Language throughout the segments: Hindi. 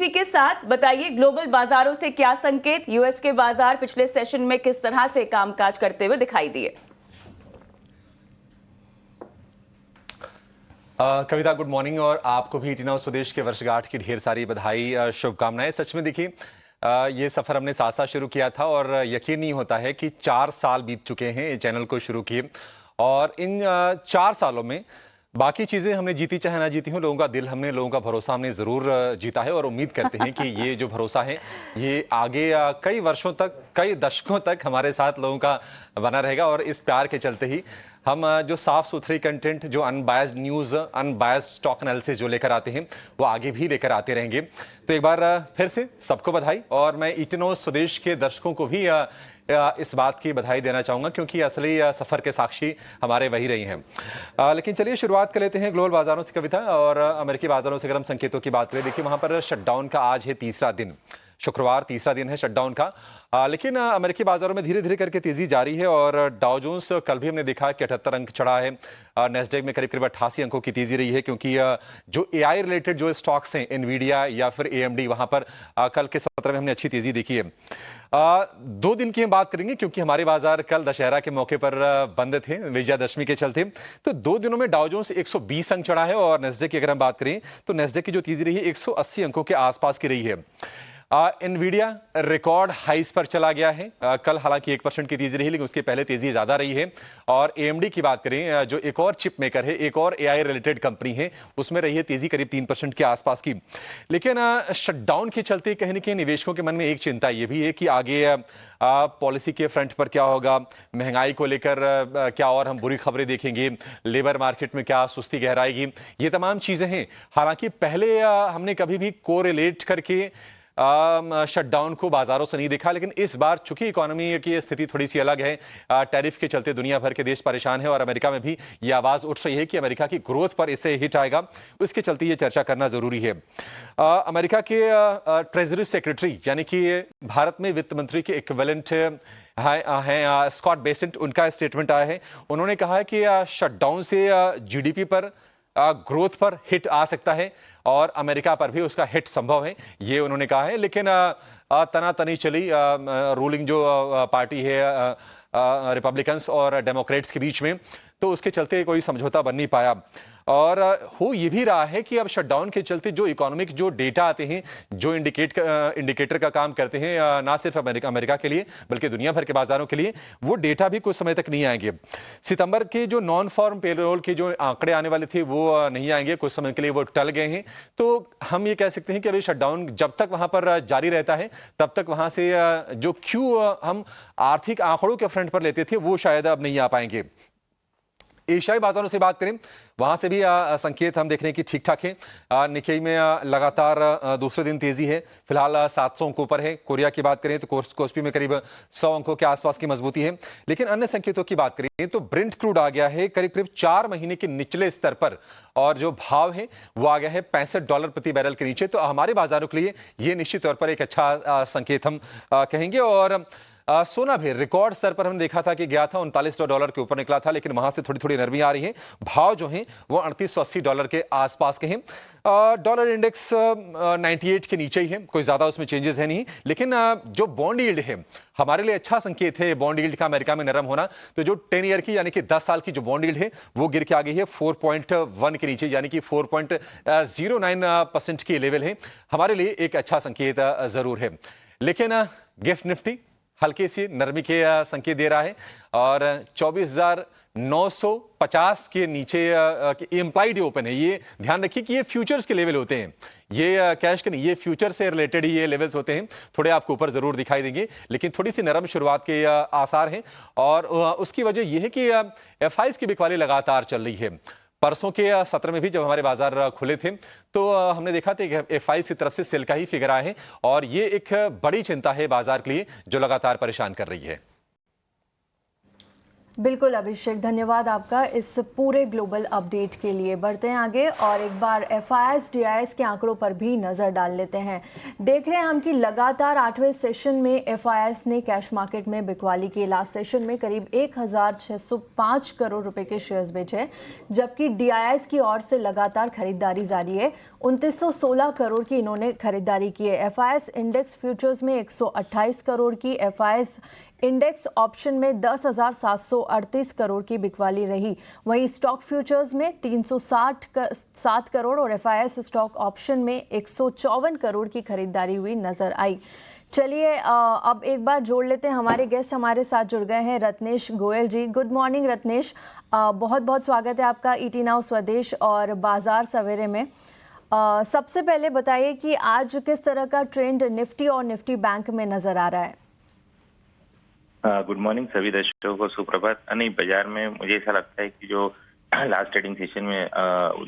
इसी के साथ बताइए ग्लोबल बाजारों से क्या संकेत, यूएस के बाजार पिछले सेशन में किस तरह से कामकाज करते हुए दिखाई दिए। कविता, गुड मॉर्निंग। और आपको भी टीना स्वदेश के वर्षगांठ की ढेर सारी बधाई, शुभकामनाएं। सच में देखिए, ये सफर हमने साथ साथ शुरू किया था और यकीन नहीं होता है कि 4 साल बीत चुके हैं ये चैनल को शुरू किए। और इन 4 सालों में बाकी चीजें हमने जीती चाहे ना जीती हूँ, लोगों का दिल हमने, लोगों का भरोसा हमने जरूर जीता है। और उम्मीद करते हैं कि ये जो भरोसा है ये आगे कई वर्षों तक, कई दशकों तक हमारे साथ लोगों का बना रहेगा। और इस प्यार के चलते ही हम जो साफ सुथरी कंटेंट, जो unbiased news, unbiased stock analysis जो लेकर आते हैं वो आगे भी लेकर आते रहेंगे। तो एक बार फिर से सबको बधाई। और मैं इटनो स्वदेश के दर्शकों को भी इस बात की बधाई देना चाहूंगा क्योंकि असली सफर के साक्षी हमारे वही रही हैं। लेकिन चलिए शुरुआत कर लेते हैं ग्लोबल बाजारों से कविता। और अमेरिकी बाजारों से अगर हम संकेतों की बात करें, देखिए वहां पर शटडाउन का आज है तीसरा दिन, शुक्रवार तीसरा दिन है शटडाउन का। लेकिन अमेरिकी बाजारों में धीरे धीरे करके तेजी जारी है। और डाउ जोन्स कल भी हमने देखा कि 78 अंक चढ़ा है। नेस्डेक में करीब करीब 88 अंकों की तेजी रही है क्योंकि जो एआई रिलेटेड जो स्टॉक्स हैं, एनवीडिया या फिर एएमडी, वहां पर कल के सत्र में हमने अच्छी तेजी देखी है। 2 दिन की हम बात करेंगे क्योंकि हमारे बाजार कल दशहरा के मौके पर बंद थे, विजयादशमी के चलते। तो 2 दिनों में डाउ जोन्स 120 अंक चढ़ा है। और नेस्डेक की अगर हम बात करें तो नेस्डेक की जो तेजी रही है 180 अंकों के आसपास की रही है। एनवीडिया रिकॉर्ड हाइस पर चला गया है। कल हालांकि 1% की तेजी रही, लेकिन उसके पहले तेजी ज्यादा रही है। और एएमडी की बात करें, जो एक और चिप मेकर है, एक और एआई रिलेटेड कंपनी है, उसमें रही है तेजी करीब 3% के आसपास की। लेकिन शटडाउन के चलते कहीं ना कहीं निवेशकों के मन में एक चिंता ये भी है कि आगे पॉलिसी के फ्रंट पर क्या होगा, महंगाई को लेकर क्या और हम बुरी खबरें देखेंगे, लेबर मार्केट में क्या सुस्ती गहराएगी, ये तमाम चीजें हैं। हालांकि पहले हमने कभी भी कोरिलेट करके शटडाउन को बाजारों से नहीं देखा, लेकिन इस बार चूंकि इकोनॉमी की स्थिति थोड़ी सी अलग है, टैरिफ के चलते दुनिया भर के देश परेशान है और अमेरिका में भी ये आवाज उठ रही है कि अमेरिका की ग्रोथ पर इससे हिट आएगा, उसके चलते ये चर्चा करना जरूरी है। अमेरिका के ट्रेजरी सेक्रेटरी यानी कि भारत में वित्त मंत्री के इक्विवेलेंट हैं स्कॉट बेसेंट, उनका स्टेटमेंट आया है। उन्होंने कहा है कि शटडाउन से जीडीपी पर, ग्रोथ पर हिट आ सकता है और अमेरिका पर भी उसका हिट संभव है, ये उन्होंने कहा है। लेकिन तनातनी चली रूलिंग जो पार्टी है रिपब्लिकन्स और डेमोक्रेट्स के बीच में, तो उसके चलते कोई समझौता बन नहीं पाया। और हो ये भी रहा है कि अब शटडाउन के चलते जो इकोनॉमिक जो डेटा आते हैं, जो इंडिकेटर का काम करते हैं, ना सिर्फ अमेरिका के लिए बल्कि दुनिया भर के बाजारों के लिए, वो डेटा भी कुछ समय तक नहीं आएंगे। सितंबर के जो नॉन फॉर्म पेरोल के जो आंकड़े आने वाले थे वो नहीं आएंगे, कुछ समय के लिए वो टल गए हैं। तो हम ये कह सकते हैं कि अभी शटडाउन जब तक वहां पर जारी रहता है तब तक वहां से जो क्यों हम आर्थिक आंकड़ों के फ्रंट पर लेते थे वो शायद अब नहीं आ पाएंगे। एशियाई बाजारों से बात करें, वहां से भी संकेत हम देख रहे हैं कि ठीक ठाक है। निकेई में लगातार दूसरे दिन तेजी है, फिलहाल 700 अंकों पर है। कोरिया की बात करें तो कोस्पी में करीब 100 अंकों के आसपास की मजबूती है। लेकिन अन्य संकेतों की बात करें तो ब्रेंट क्रूड आ गया है करीब करीब 4 महीने के निचले स्तर पर, और जो भाव है वो आ गया है $65 प्रति बैरल के नीचे। तो हमारे बाजारों के लिए ये निश्चित तौर पर एक अच्छा संकेत हम कहेंगे। और सोना भी रिकॉर्ड स्तर पर हमने देखा था कि गया था $39 के ऊपर निकला था, लेकिन वहां से थोड़ी थोड़ी नरमी आ रही है। भाव जो है वो $3880 के आसपास के हैं। डॉलर इंडेक्स 98 के नीचे ही है, कोई ज्यादा उसमें चेंजेस है नहीं। लेकिन जो बॉन्ड यील्ड है हमारे लिए अच्छा संकेत है, बॉन्ड यील्ड का अमेरिका में नरम होना। तो जो 10 ईयर की यानी कि 10 साल की जो बॉन्ड यील्ड है वो गिर के आ गई है 4.1 के नीचे, यानी कि 4.09% की लेवल है। हमारे लिए एक अच्छा संकेत जरूर है। लेकिन गिफ्ट निफ्टी हल्के सी नरमी के संकेत दे रहा है और 24,950 के नीचे इंप्लाइड ओपन है। ये ध्यान रखिए कि ये फ्यूचर्स के लेवल होते हैं, ये कैश के नहीं, ये फ्यूचर से रिलेटेड ही ये लेवल्स होते हैं। थोड़े आपको ऊपर जरूर दिखाई देंगे, लेकिन थोड़ी सी नरम शुरुआत के आसार हैं। और उसकी वजह यह है कि एफआईज की बिकवाली लगातार चल रही है। परसों के सत्र में भी जब हमारे बाजार खुले थे तो हमने देखा था कि एफआई की तरफ से सेल का ही फिगर आया है, और ये एक बड़ी चिंता है बाजार के लिए जो लगातार परेशान कर रही है। बिल्कुल अभिषेक, धन्यवाद आपका इस पूरे ग्लोबल अपडेट के लिए। बढ़ते हैं आगे और एक बार एफआईआईएस डीआईएस के आंकड़ों पर भी नज़र डाल लेते हैं। देख रहे हैं हम कि लगातार 8वें सेशन में एफआईआईएस ने कैश मार्केट में बिकवाली की। लास्ट सेशन में करीब 1605 करोड़ रुपए के शेयर्स बेचे, जबकि डीआईएस की ओर से लगातार खरीदारी जारी है। 2916 करोड़ की इन्होंने खरीदारी की है। एफआईआईएस इंडेक्स फ्यूचर्स में 128 करोड़ की, एफआईआईएस इंडेक्स ऑप्शन में 10,738 करोड़ की बिकवाली रही। वहीं स्टॉक फ्यूचर्स में 367 करोड़ और एफआईआईएस स्टॉक ऑप्शन में 154 करोड़ की खरीदारी हुई नजर आई। चलिए अब एक बार जोड़ लेते हैं हमारे गेस्ट। हमारे साथ जुड़ गए हैं रत्नेश गोयल जी। गुड मॉर्निंग रत्नेश, बहुत बहुत स्वागत है आपका ईटी नाउ स्वदेश और बाजार सवेरे में। सबसे पहले बताइए कि आज किस तरह का ट्रेंड निफ्टी और निफ्टी बैंक में नजर आ रहा है? गुड मॉर्निंग सभी दर्शकों को सुप्रभात। नहीं, बाजार में मुझे ऐसा लगता है कि जो लास्ट ट्रेडिंग सेशन में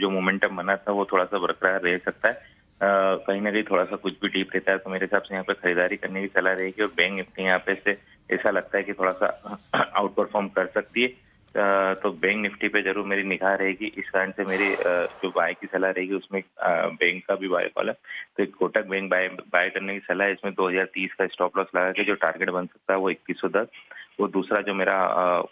जो मोमेंटम बना था वो थोड़ा सा बरकरार रह सकता है। कहीं ना कहीं थोड़ा सा कुछ भी डीप रहता है तो मेरे हिसाब से यहाँ पे खरीदारी करने की सलाह रहेगी। और बैंक निफ्टी यहाँ पे से ऐसा लगता है कि थोड़ा सा आउट परफॉर्म कर सकती है, तो बैंक निफ्टी पे जरूर मेरी निगाह रहेगी। इस कारण से मेरी जो बाय की सलाह रहेगी उसमें बैंक का भी बाय कॉल है, तो एक कोटक बैंक बाय करने की सलाह है। इसमें 2030 का स्टॉप लॉस लगा के जो टारगेट बन सकता है वो 2110। वो दूसरा जो मेरा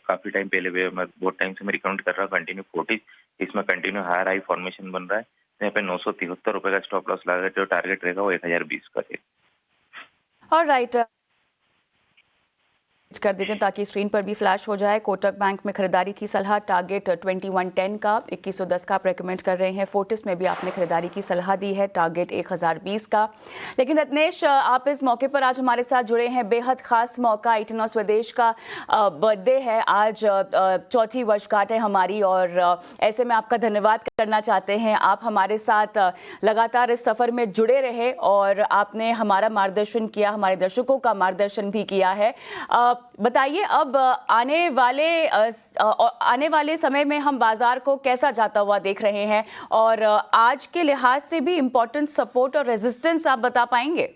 काफी टाइम पहले मैं बहुत टाइम से मैं रिकमेंड कर रहा हूँ कंटिन्यू 40, इसमें कंटिन्यू हायर हाई फॉर्मेशन बन रहा है। यहाँ पे 973 रुपए का स्टॉप लॉस लगा जो टारगेट रहेगा वो 1020 का रहेगा। ऑलराइट, कर देते हैं ताकि स्क्रीन पर भी फ्लैश हो जाए। कोटक बैंक में खरीदारी की सलाह, टारगेट 2110 का, 2110 का आप रेकमेंड कर रहे हैं। फोर्टिस में भी आपने खरीदारी की सलाह दी है, टारगेट 1020 का। लेकिन रत्नेश, आप इस मौके पर आज हमारे साथ जुड़े हैं, बेहद खास मौका। ईटी नाउ स्वदेश का बर्थडे है आज, 4थी वर्षगांठ है हमारी, और ऐसे में आपका धन्यवाद करना चाहते हैं। आप हमारे साथ लगातार इस सफ़र में जुड़े रहे और आपने हमारा मार्गदर्शन किया, हमारे दर्शकों का मार्गदर्शन भी किया है। बताइए, अब आने वाले समय में हम बाजार को कैसा जाता हुआ देख रहे हैं, और आज के लिहाज से भी इम्पोर्टेंट सपोर्ट और रेजिस्टेंस आप बता पाएंगे?